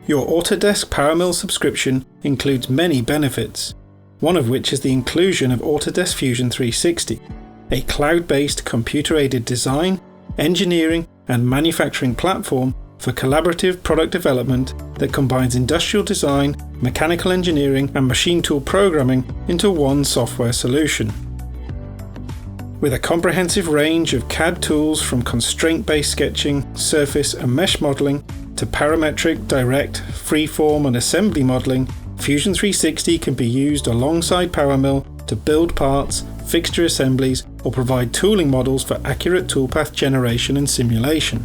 Your Autodesk PowerMill subscription includes many benefits, one of which is the inclusion of Autodesk Fusion 360, a cloud-based computer-aided design, engineering and manufacturing platform for collaborative product development that combines industrial design, mechanical engineering and machine tool programming into one software solution. With a comprehensive range of CAD tools from constraint-based sketching, surface and mesh modeling to parametric, direct, freeform and assembly modeling, Fusion 360 can be used alongside PowerMill to build parts, fixture assemblies or provide tooling models for accurate toolpath generation and simulation.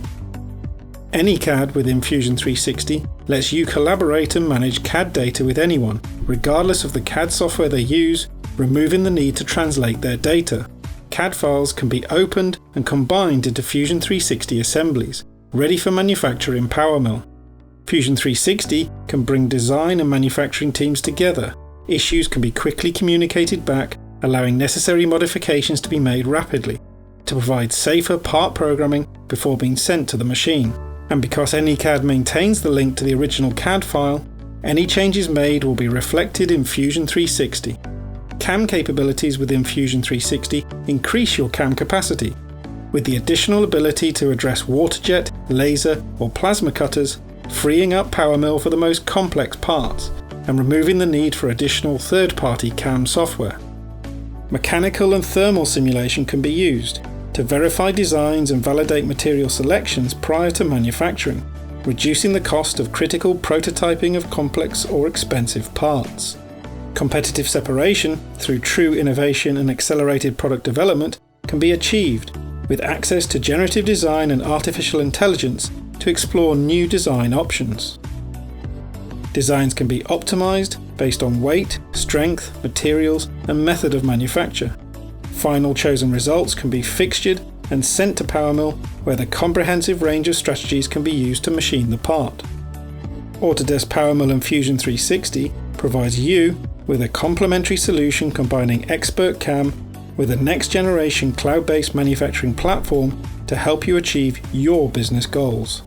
Any CAD within Fusion 360 lets you collaborate and manage CAD data with anyone, regardless of the CAD software they use, removing the need to translate their data. CAD files can be opened and combined into Fusion 360 assemblies, ready for manufacture in PowerMill. Fusion 360 can bring design and manufacturing teams together. Issues can be quickly communicated back, allowing necessary modifications to be made rapidly, to provide safer part programming before being sent to the machine. And because AnyCAD maintains the link to the original CAD file, any changes made will be reflected in Fusion 360. CAM capabilities within Fusion 360 increase your CAM capacity, with the additional ability to address waterjet, laser or plasma cutters, freeing up PowerMill for the most complex parts and removing the need for additional third-party CAM software. Mechanical and thermal simulation can be used to verify designs and validate material selections prior to manufacturing, reducing the cost of critical prototyping of complex or expensive parts. Competitive separation through true innovation and accelerated product development can be achieved with access to generative design and artificial intelligence to explore new design options. Designs can be optimized based on weight, strength, materials, and method of manufacture. Final chosen results can be fixtured and sent to PowerMill, where the comprehensive range of strategies can be used to machine the part. Autodesk PowerMill and Fusion 360 provides you with a complementary solution combining expert CAM with a next-generation cloud-based manufacturing platform to help you achieve your business goals.